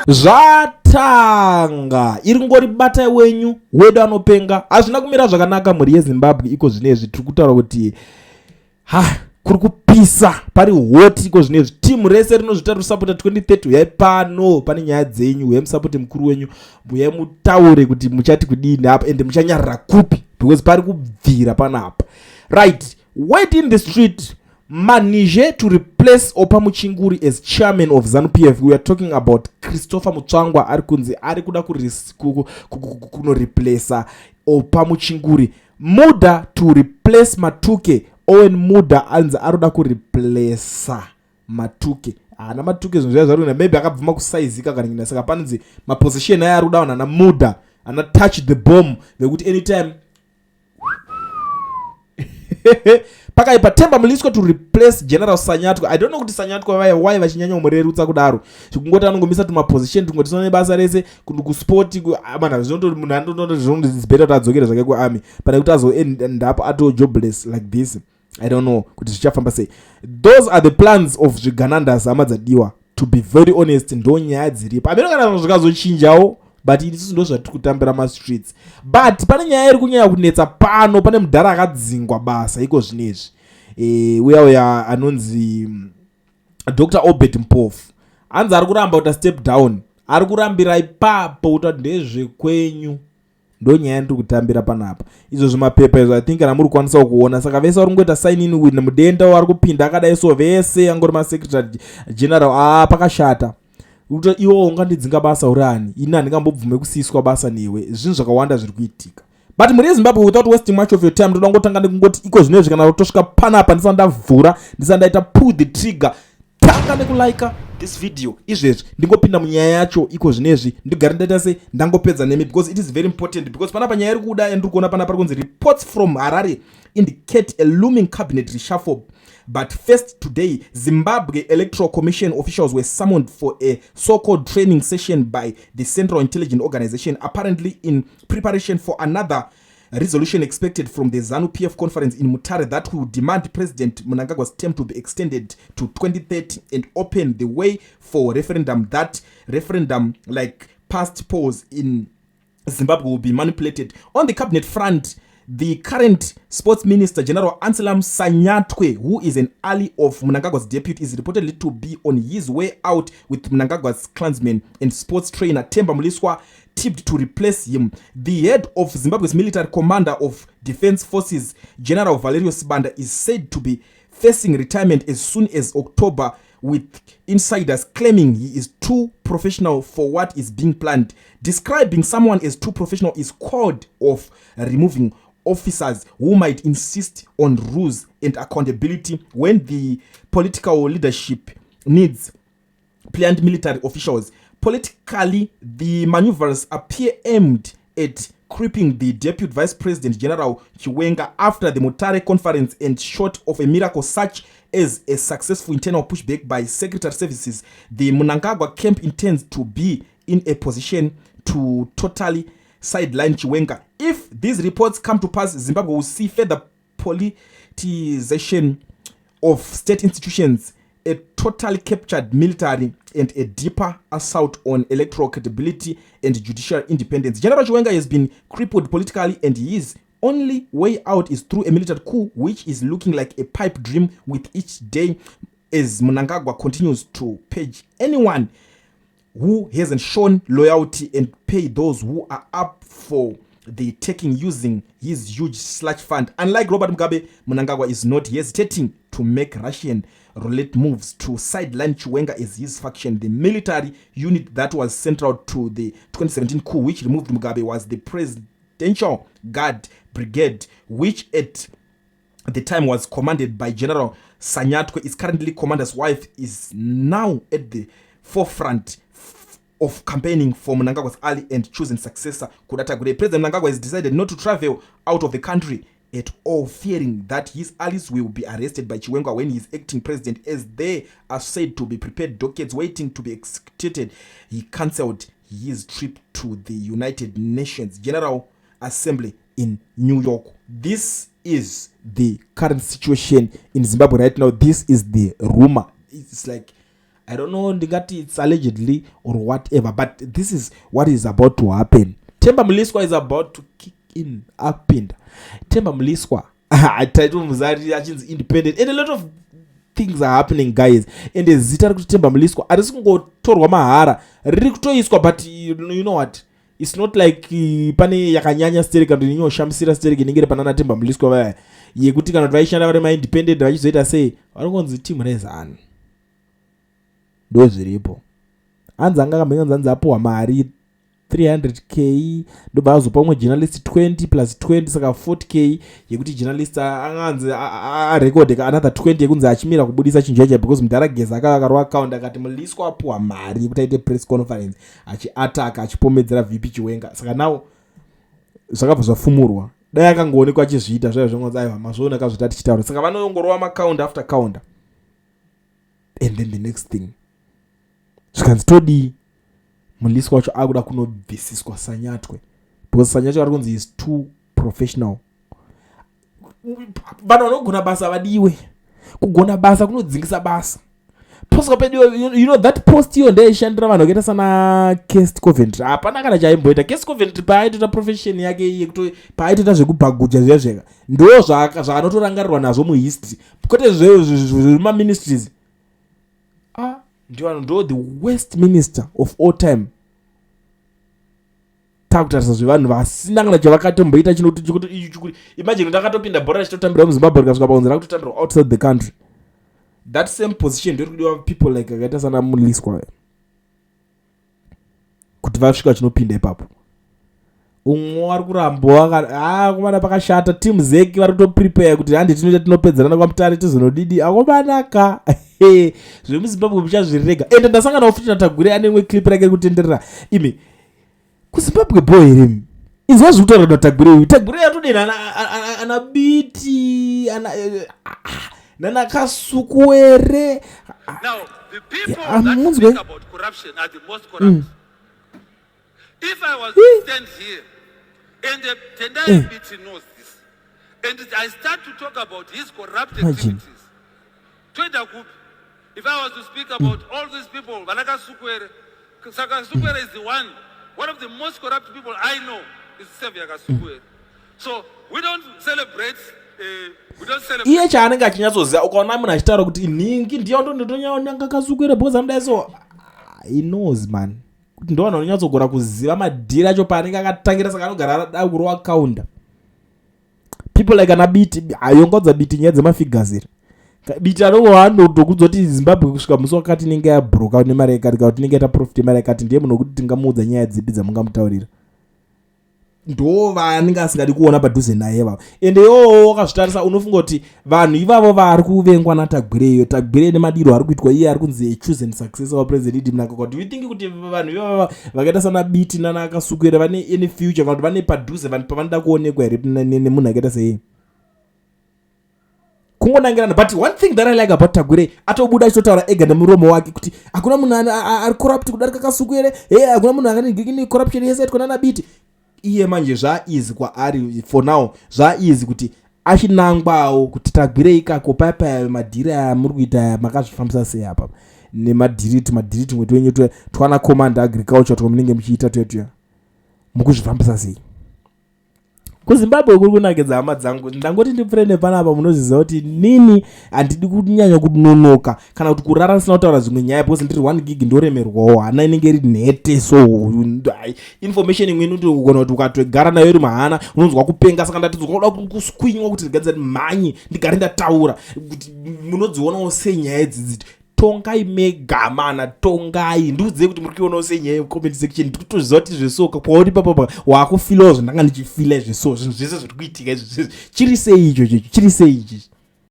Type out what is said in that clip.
Zvatanga iri ngori batai wenyu wedu anopenga. Hazvina kumira zvakanaka muri yeZimbabwe iko zvinezvi. Tiri kutaura kuti kuri kupisa pari hoti iko zvinezvi. Timu rese rinozvita rusapota 2030 uyai pano pane nyaya dzenyu. Uyai musapoti mukuru wenyu. Uyai mutaure kuti muchati kudini apa ende muchanyarira kupi because pari kubvira panapa. Right, wait in the street. Manage to replace Opa Muchinguri as chairman of ZANU-PF. We are talking about Christopher Mutsvangwa arikunzi arikuda kuno replace Opa Muchinguri. Muda to replace Matuke. Owen Muda anza aruda ku replace Matuke. Na Matuke zvinhu maybe akabvuma kusaizika kana ngina saka panzi ma position aya aruda wana na Muda ana touch the bomb vekuti anytime pakaipa Temba Muliswa to replace General Sanyatwa. I don't know kuti Sanyatwa why vachinyanya umurerutsa kudaro. Chikungoti anongomisa tuma position tungoti sone basa rese ku sport amana zvinondo munhu andondo zvinondo is better to adzokera zvake ku army but kuti azo end up ato jobless like this. I don't know kuti zvichafamba sei. Those are the plans of Zviganandas amadzadiwa. To be very honest, ndo nyaya dziripo. Ameno kana zvakazochinjawo but isusu ndo zvatiri kutambira ma-streets. But pane nyaya iri kunyanya kunetsa pano, pane mudhara akadzingwa basa iko zvinezvi. Uya anonzi Dr. Obed Mpofu. Anzi ari kuramba kuti step down. Ari kurambira ipapo kuti ndezvekwenyu. Ndo nyaya ndiri kutambira panapa. Izvo zvimapepa izvo I think kana muri kukwanisa kuona. Saka vese vari kungoita sign in with mudenda wari kupinda akadai so vese angori ma-secretary general pakashata. Uta iwo ungandidzinga basa urani ina ndingambobvume kusiswa basa newe zvinhu zvakawanda zviri kuitika but muri yeZimbabwe without wasting much of your time ndoda ngotanga ndingoti iko zvinezvi kana kutosvika panapa ndisandavhura ndisandaita pull the trigger tanga nekulike this video izvezvi ndingopinda munyaya yacho iko zvinezvi ndigare ndaita se ndangopedza nemi because it is very important because panapa nyaya iri kuda ndiri kuona panapa kunzi reports from Harare indicate a looming cabinet reshuffle. But first today, Zimbabwe Electoral Commission officials were summoned for a so-called training session by the Central Intelligence Organization, apparently in preparation for another resolution expected from the ZANU-PF conference in Mutare that will demand President Mnangagwa's term to be extended to 2030 and open the way for referendum. That referendum, like past polls in Zimbabwe, will be manipulated. On the cabinet front, the current sports minister, General Anselam Sanyatwe, who is an ally of Mnangagwa's deputy, is reportedly to be on his way out with Mnangagwa's clansman and sports trainer Temba Muliswa tipped to replace him. The head of Zimbabwe's military commander of defense forces, General Valerio Sibanda, is said to be facing retirement as soon as October, with insiders claiming he is too professional for what is being planned. Describing someone as too professional is called of removing officers who might insist on rules and accountability when the political leadership needs planned military officials. Politically, the maneuvers appear aimed at crippling the Deputy Vice President General Chiwenga after the Mutare conference, and short of a miracle such as a successful internal pushback by secretary services, the Mnangagwa camp intends to be in a position to totally sideline Chiwenga. If these reports come to pass, Zimbabwe will see further politicization of state institutions, a totally captured military, and a deeper assault on electoral credibility and judicial independence. General Chiwenga has been crippled politically, and his only way out is through a military coup, which is looking like a pipe dream with each day as Mnangagwa continues to purge anyone who hasn't shown loyalty and pay those who are up for the taking using his huge slush fund. Unlike Robert Mugabe, Mnangagwa is not hesitating to make Russian roulette moves to sideline Chiwenga as his faction. The military unit that was central to the 2017 coup, which removed Mugabe, was the Presidential Guard Brigade, which at the time was commanded by General Sanyatwe. Its currently commander's wife is now at the forefront of campaigning for Mnangagwa's ally and chosen successor. President Mnangagwa has decided not to travel out of the country at all, fearing that his allies will be arrested by Chiwenga when he is acting president, as they are said to be prepared dockets waiting to be executed. He cancelled his trip to the United Nations General Assembly in New York. This is the current situation in Zimbabwe right now. This is the rumor. It's like I don't know ndingati it's allegedly or whatever, but this is what is about to happen. Themba Mliswa is about to kick in apinda. Themba Mliswa title muzari achinzi independent and a lot of things are happening, guys. And zita rikuti Themba Mliswa arisi kungotorwa mahara, riri kutoiswa, but you know what, it's not like pane yakanyanya story kana inyoshamsira story inengere panana Themba Mliswa vaya yekuti kana vaishanda vari maindependent vachizoita sei varikonzi team rezani ndo zviripo. Anzi anga kamhenganzi apuwa mari 300k ndobva azopa umwe journalist 20 plus 20 saka 40k yekuti journalist anganzi arecord another 20 yekunzi achimira kubudisa chinjeje because mudarageza akakarwa account akati Mliswa apuwa mari yekuti aite press conference achiataka achipomedzera VP Chiwenga. Saka now zvakabva zvafumurwa dai akangoonekwa achizviita zvaiva zvinonzi aiwa mazvoona kazvita tichitaura. Saka vanongorova macount after counter, and then the next thing zvikanzi todi Mliswa wacho akuda kunobvisiswa Sanyatwe because Sanyatwe ari kunzi is too professional. Vanhu vanogona basa vadiwe, kugona basa kunodzingisa basa. Poska pedio, you know that post iyo ndeishandira vanhu vakaita sana Case Coventry. Hapana kana chaimboita Case Coventry paaitoita profession yake yekuti paaitoita zvekubhaguja zviya zvega ndo zvaanotorangarirwa nazvo muhistory, kwete zvema ministries. Ndo the worst minister of all time. Takutarisa zvevanhu vasina kana chavakatomboita chinokuti imagine ndakatopinda bhora richitotambira muZimbabwe rikasvika paunzi rakutotambira outside the country. That same position ndio kudiwa people like akaita sana Mliswa kuti vasvika chinopinda ipapo. Umwe ari kuramba kumana pakashata team zeki vari kutoprepare kuti handi tinoita tinopedzerana kwamutare tizonodidi akobanaka zvemuZimbabwe muchazvirega. Ende ndasangana ufuti natagure ane imwe clip rake kutenderera imi kuZimbabwe boy remi inzwa zvekutaura natagure uyu tagure yatodena ana biti nana kasukuere. Now the people that speak about corruption are the most corrupt. If I was to stand here and the Tendai BT knows this, and I start to talk about his corrupt activities, if I was to speak about all these people, Vanaka Sukwere is the one of the most corrupt people I know is Sevia Sukwere. So we don't celebrate. Iye chaanenge achinyatsoziva ukaona munhu achitaura kuti ningi ndiyo ndondonyanga Kasukwere because amudaiso he knows man kuti ndo vanhu vanonyatsogona kuziva madhiri acho paanenge akatangira, saka anogara ada kurwa account. People like ana biti ayongodza biti nyaya dzemafigaziri biti anongoandokudza Zimbabwe kusvika musi wakati inenge yabhuruka nemari yakatika kuti inenge yaita profit yemari yakati ndiye munhu wekuti tingamuudza nyaya dzipi dzamungamutaurira. Ndo vanenge asingadi kuona padhuze naye ivavo. Ende iwowo wakazvitarisa unofunga kuti vanhu ivavo vari kuvengwa naTagwireyo. Tagwire nemadiro ari kuitwa iye ari kunzi choose and successor wa president Mnangagwa. Do you think kuti vanhu ivavo vakaita sana biti nana Kasukwere vane any future, vanhu vane padhuze vanhu pavanoda kuonekwa here nemunhu akaita sei? Kungonangirana. But one thing that I like about Tagwire, atobuda achitotaura ega nemuromo wake kuti hakuna munhu ari corrupt kudarika Kasukwere, hakuna munhu akane corruption yese yaitwa nana biti. Iye manje zvaizi kwaari for now, zvaizi kuti achinangwawo kuti Tagwire ikako paipa madhiri amuri kuita makazvifambisa sei apa nemadhiri tumwe twenyu twana command agriculture twamunenge muchiita tuya mukuzvifambisa sei. KuZimbabwe kuri kunakidza hama dzangu, ndangoti ndipfure nepanapa munoziva kuti nini handidi kunyanya kunonoka kana kuti kurara sina kutaura zvimwe nyaya because ndiri 1 gig ndoremerwawo, hana inenge iri nhete, so information imwe inoti kugona kuti ukatogara nayo iri mahana unonzwa kupenga, saka ndati zvoda kuswinywa kuti ndigadzira mhanyi ndigare ndataura kuti munodzionawo senyaya idzi. Tongai megamana, tongai ndiudziye kuti muri kuonawo senyaya yecomment section ndikutoziva kuti zvesoka kwauri papapa wakufilawo zvandanga ndichifila zveso zvinhu zvese zviri kuitika izvi chiri sei icho chiri sei ichi.